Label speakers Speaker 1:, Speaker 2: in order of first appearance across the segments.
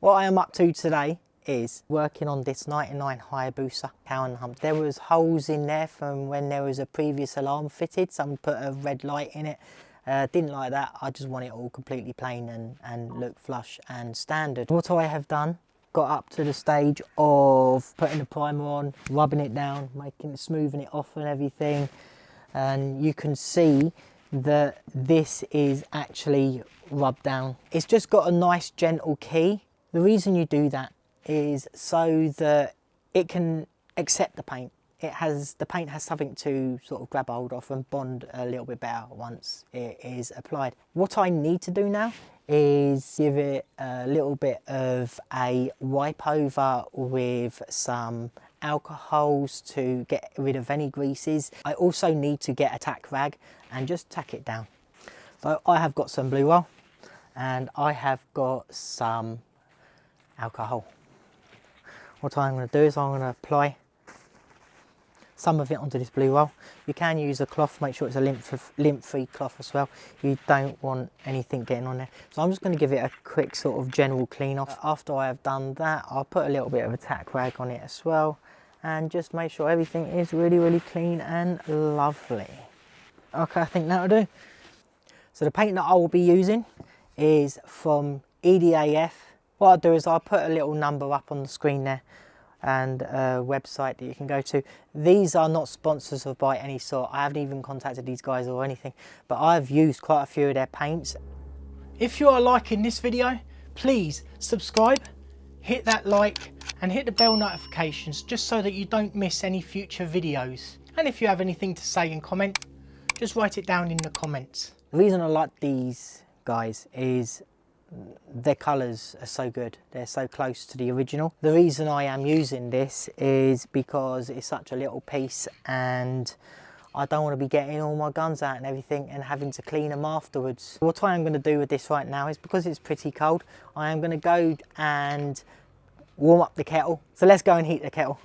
Speaker 1: What I am up to today is working on this 99 Hayabusa cow and hump. There was holes in there from when there was a previous alarm fitted. Someone put a red light in it. Didn't like that. I just want it all completely plain and look flush and standard. What I have done, got up to the stage of putting the primer on, rubbing it down, making it, smoothing it off and everything. And you can see that this is actually rubbed down. It's just got a nice gentle key. The reason you do that is so that it can accept the paint. The paint has something to sort of grab hold of and bond a little bit better once it is applied. What I need to do now is give it a little bit of a wipe over with some alcohols to get rid of any greases. I also need to get a tack rag and just tack it down. So I have got some blue roll and I have got some alcohol. What I'm going to do is I'm going to apply some of it onto this blue roll. You can use a cloth, make sure it's a lint-free cloth as well. You don't want anything getting on there. So I'm just going to give it a quick sort of general clean off. After I have done that, I'll put a little bit of a tack rag on it as well and just make sure everything is really clean and lovely. Okay, I think that'll do. So the paint that I will be using is from EDAF. What I'll do is I'll put a little number up on the screen there and a website that you can go to. These are not sponsors of by any sort. I haven't even contacted these guys or anything, but I've used quite a few of their paints.
Speaker 2: If you are liking this video, please subscribe, hit that like and hit the bell notifications just so that you don't miss any future videos. And if you have anything to say and comment, just write it down in the comments.
Speaker 1: The reason I like these guys is their colours are so good. They're so close to the original. The reason I am using this is because it's such a little piece and I don't want to be getting all my guns out and everything and having to clean them afterwards. What I am going to do with this right now is, because it's pretty cold, I am going to go and warm up the kettle. So let's go and heat the kettle.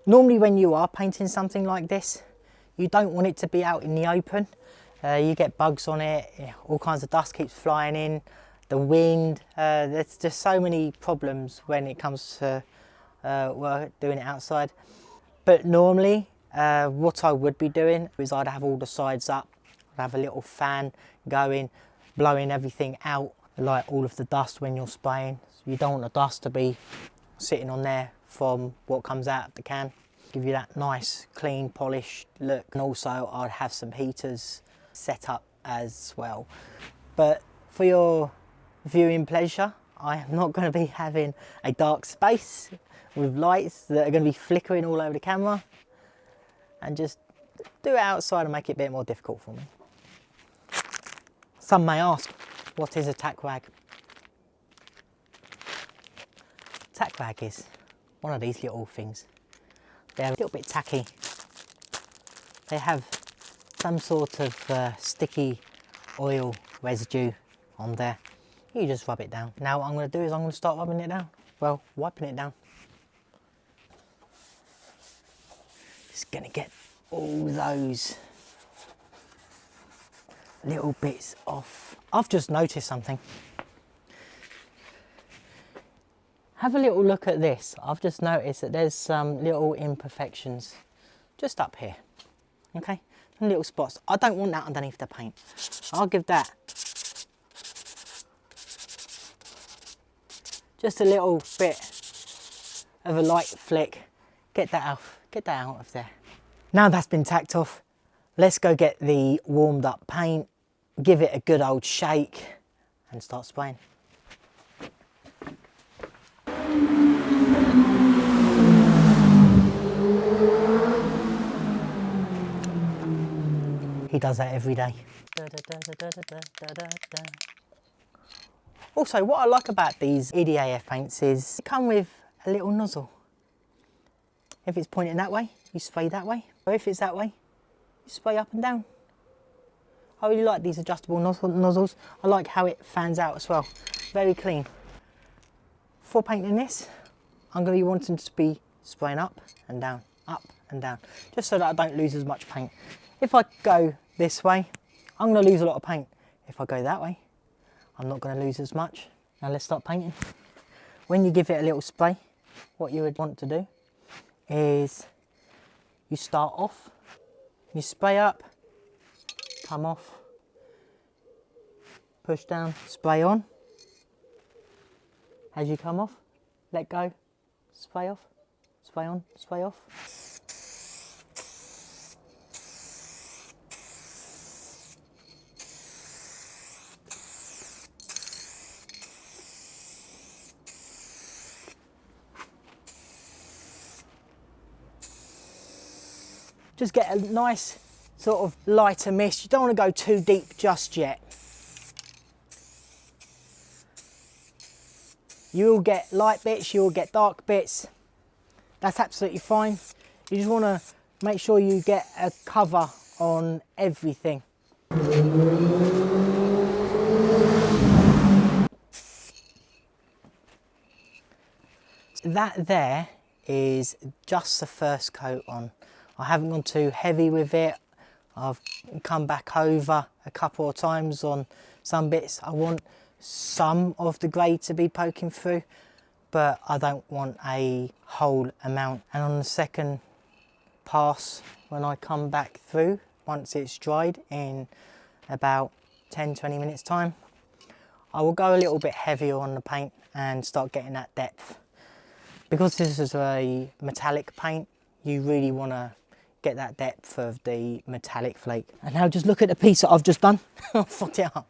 Speaker 1: Normally when you are painting something like this, you don't want it to be out in the open. You get bugs on it, all kinds of dust keeps flying in, the wind. There's just so many problems when it comes to doing it outside. But normally what I would be doing is I'd have all the sides up, I'd have a little fan going, blowing everything out, like all of the dust when you're spraying. So you don't want the dust to be sitting on there from what comes out of the can. Give you that nice clean polished look. And also I'd have some heaters set up as well. But for your viewing pleasure, I am not going to be having a dark space with lights that are going to be flickering all over the camera, and just do it outside and make it a bit more difficult for me. Some may ask, what is a tack rag? Tack rag is one of these little things. They're a little bit tacky. They have some sort of sticky oil residue on there. You just rub it down. Now what I'm going to do is I'm going to start rubbing it down. Well, wiping it down. Just going to get all those little bits off. I've just noticed something. Have a little look at this. I've just noticed that there's some little imperfections just up here. Okay, some little spots. I don't want that underneath the paint. I'll give that just a little bit of a light flick. Get that out of there. Now that's been tacked off, let's go get the warmed up paint, give it a good old shake and start spraying. He does that every day. Also, what I like about these EDAF paints is they come with a little nozzle. If it's pointing that way, you spray that way. Or if it's that way, you spray up and down. I really like these adjustable nozzles. I like how it fans out as well. Very clean. For painting this, I'm going to be wanting to be spraying up and down, just so that I don't lose as much paint. If I go this way, I'm going to lose a lot of paint. If I go that way, I'm not going to lose as much. Now let's start painting. When you give it a little spray, what you would want to do is you start off, you spray up, come off, push down, spray on. As you come off, let go, spray off, spray on, spray off. Just get a nice sort of lighter mist. You don't want to go too deep just yet. You'll get light bits, you'll get dark bits. That's absolutely fine. You just want to make sure you get a cover on everything. That there is just the first coat on. I haven't gone too heavy with it. I've come back over a couple of times on some bits. I want some of the grey to be poking through, but I don't want a whole amount. And on the second pass, when I come back through, once it's dried in about 10-20 minutes time, I will go a little bit heavier on the paint and start getting that depth. Because this is a metallic paint, you really want to get that depth of the metallic flake. And now just look at the piece that I've just done. I fucked it up.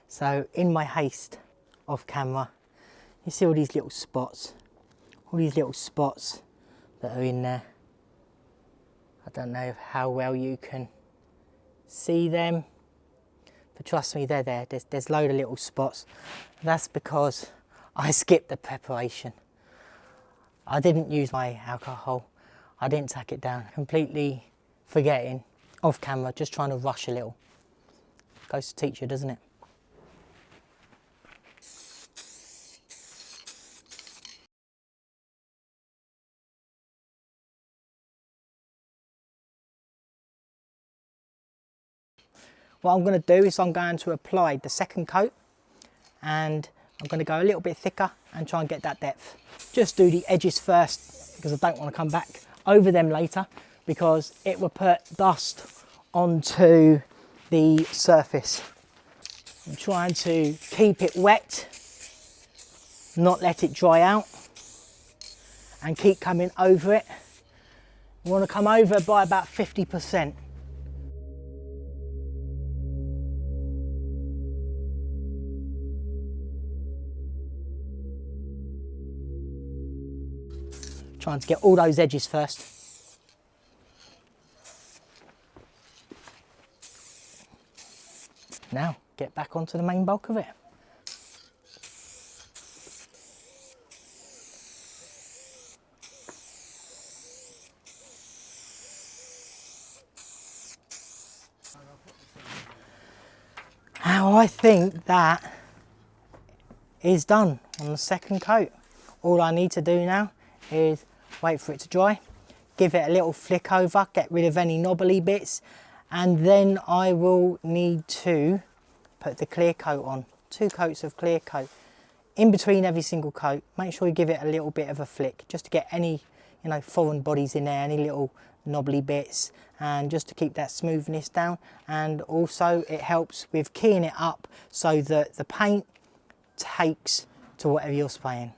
Speaker 1: So in my haste off camera, you see all these little spots that are in there. I don't know how well you can see them, but trust me, they're there. There's a load of little spots. That's because I skipped the preparation. I didn't use my alcohol. I didn't tack it down, completely forgetting off camera, just trying to rush a little. Goes to teach you, doesn't it? What I'm going to do is I'm going to apply the second coat, and I'm going to go a little bit thicker and try and get that depth. Just do the edges first because I don't want to come back over them later, because it will put dust onto the surface. I'm trying to keep it wet, not let it dry out, and keep coming over it. You want to come over by about 50%. Trying to get all those edges first. Now, get back onto the main bulk of it. Now, I think that is done on the second coat. All I need to do now is wait for it to dry, give it a little flick over, get rid of any knobbly bits, and then I will need to put the clear coat on. 2 coats of clear coat. In between every single coat, make sure you give it a little bit of a flick, just to get any, you know, foreign bodies in there, any little knobbly bits, and just to keep that smoothness down. And also it helps with keying it up so that the paint takes to whatever you're spraying.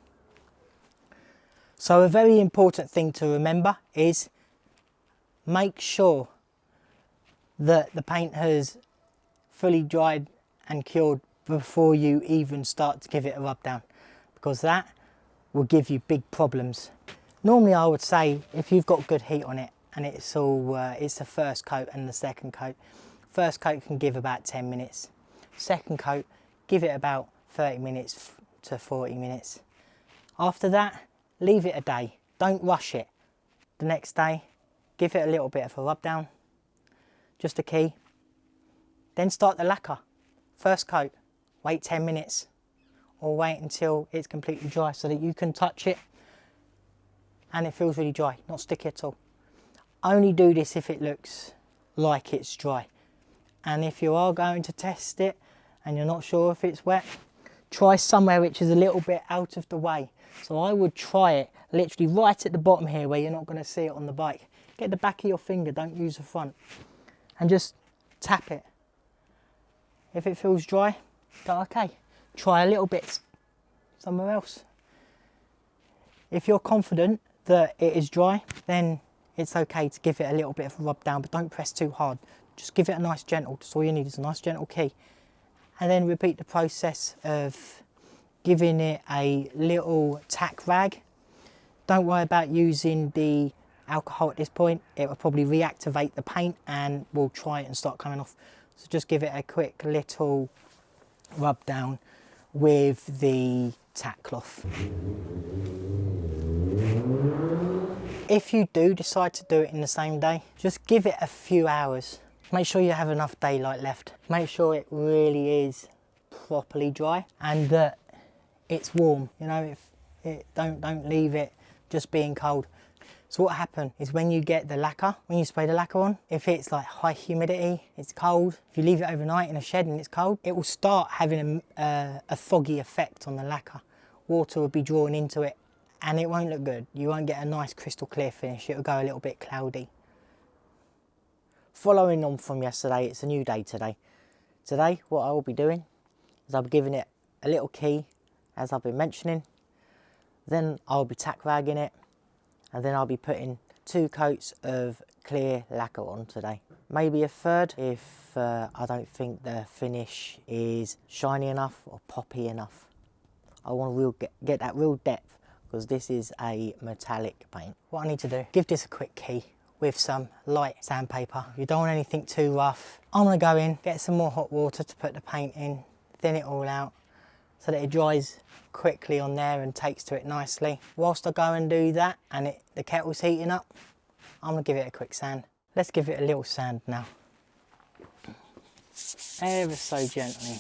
Speaker 1: So a very important thing to remember is make sure that the paint has fully dried and cured before you even start to give it a rub down, because that will give you big problems. Normally I would say if you've got good heat on it and it's all it's the first coat and the second coat. First coat can give about 10 minutes. Second coat, give it about 30 minutes to 40 minutes. After that, leave it a day. Don't rush it. The next day, give it a little bit of a rub down, just a key. Then start the lacquer. First coat, wait 10 minutes or wait until it's completely dry so that you can touch it and it feels really dry, not sticky at all. Only do this if it looks like it's dry. And if you are going to test it and you're not sure if it's wet, try somewhere which is a little bit out of the way. So I would try it literally right at the bottom here where you're not going to see it on the bike. Get the back of your finger, don't use the front, and just tap it. If it feels dry, go okay. Try a little bit somewhere else. If you're confident that it is dry, then it's okay to give it a little bit of a rub down, but don't press too hard. Just give it a nice gentle. That's all you need is a nice gentle key. And then repeat the process of giving it a little tack rag. Don't worry about using the alcohol at this point. It will probably reactivate the paint and will try it and start coming off. So just give it a quick little rub down with the tack cloth. If you do decide to do it in the same day, just give it a few hours. Make sure you have enough daylight left. Make sure it really is properly dry and that it's warm. You know, don't leave it just being cold. So what happens is when you get the lacquer, when you spray the lacquer on, if it's like high humidity, it's cold, if you leave it overnight in a shed and it's cold, it will start having a foggy effect on the lacquer. Water will be drawn into it and it won't look good. You won't get a nice crystal clear finish. It will go a little bit cloudy. Following on from yesterday, it's a new day today. Today, what I will be doing is I'll be giving it a little key, as I've been mentioning. Then I'll be tack ragging it, and then I'll be putting 2 coats of clear lacquer on today. Maybe a third if I don't think the finish is shiny enough or poppy enough. I want to get that real depth because this is a metallic paint. What I need to do, give this a quick key with some light sandpaper. You don't want anything too rough. I'm gonna go in, get some more hot water to put the paint in, thin it all out so that it dries quickly on there and takes to it nicely. Whilst I go and do that and the kettle's heating up, I'm gonna give it a quick sand. Let's give it a little sand now. Ever so gently.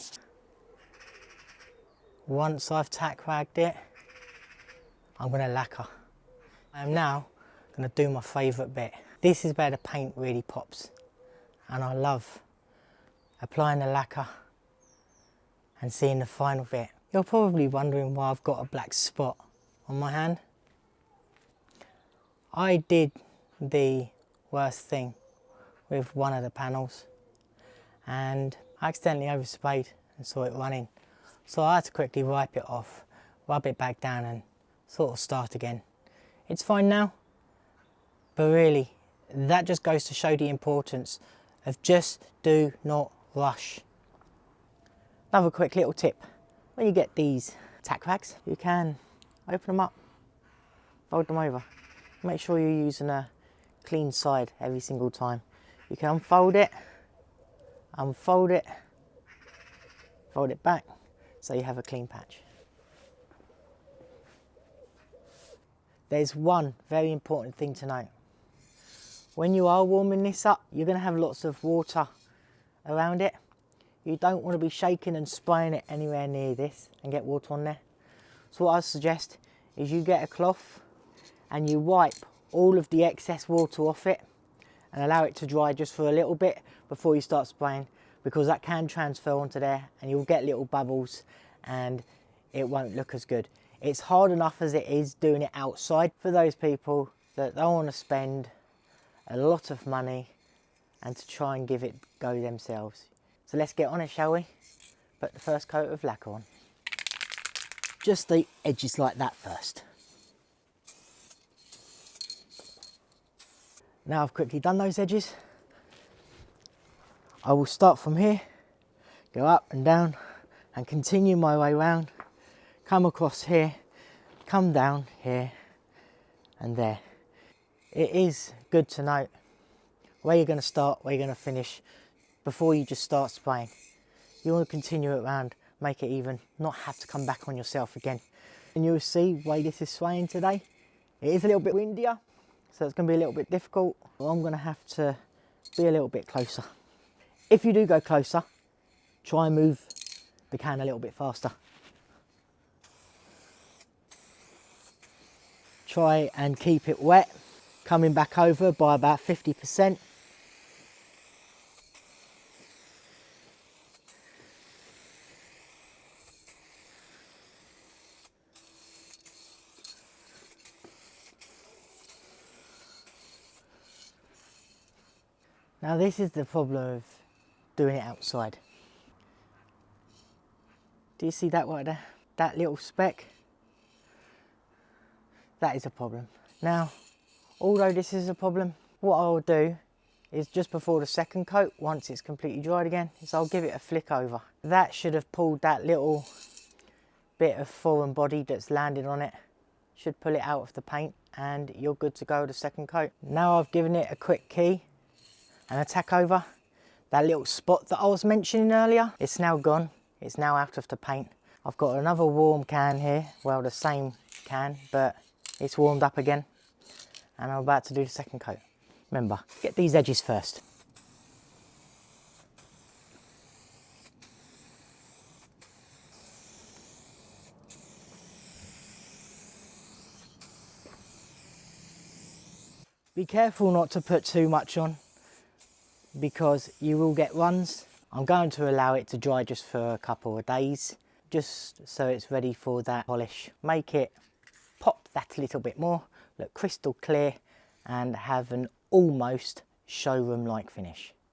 Speaker 1: Once I've tack ragged it, I'm gonna lacquer. I am now gonna do my favourite bit. This is where the paint really pops. And I love applying the lacquer and seeing the final bit. You're probably wondering why I've got a black spot on my hand. I did the worst thing with one of the panels and I accidentally oversprayed and saw it running. So I had to quickly wipe it off, rub it back down and sort of start again. It's fine now, but really that just goes to show the importance of just do not rush. Another quick little tip, when you get these tack rags, you can open them up, fold them over. Make sure you're using a clean side every single time. You can unfold it, unfold it, fold it back, so you have a clean patch. There's one very important thing to note. When you are warming this up, you're going to have lots of water around it. You don't want to be shaking and spraying it anywhere near this and get water on there. So what I suggest is you get a cloth and you wipe all of the excess water off it and allow it to dry just for a little bit before you start spraying, because that can transfer onto there and you'll get little bubbles and it won't look as good. It's hard enough as it is doing it outside for those people that don't want to spend a lot of money and to try and give it a go themselves. So let's get on it, shall we? Put the first coat of lacquer on. Just the edges like that first. Now I've quickly done those edges, I will start from here, go up and down and continue my way round, come across here, come down here and there. It is good to note where you're going to start, where you're going to finish before you just start spraying. You want to continue it around, make it even, not have to come back on yourself again. And you'll see the way this is swaying today, it is a little bit windier, so it's going to be a little bit difficult. I'm going to have to be a little bit closer. If you do go closer, try and move the can a little bit faster. try and keep it wet, coming back over by about 50%. Now this is the problem of doing it outside. Do you see that right there? That little speck? That is a problem. Now, although this is a problem, what I'll do is just before the second coat, once it's completely dried again, is I'll give it a flick over. That should have pulled that little bit of foreign body that's landed on it, should pull it out of the paint, and you're good to go with the second coat. Now I've given it a quick key and a tack over. That little spot that I was mentioning earlier, it's now gone. It's now out of the paint. I've got another warm can here, well the same can, but it's warmed up again. And I'm about to do the second coat. Remember, get these edges first. Be careful not to put too much on, because you will get runs. I'm going to allow it to dry just for a couple of days, just so it's ready for that polish. Make it pop that a little bit more, look crystal clear, and have an almost showroom-like finish.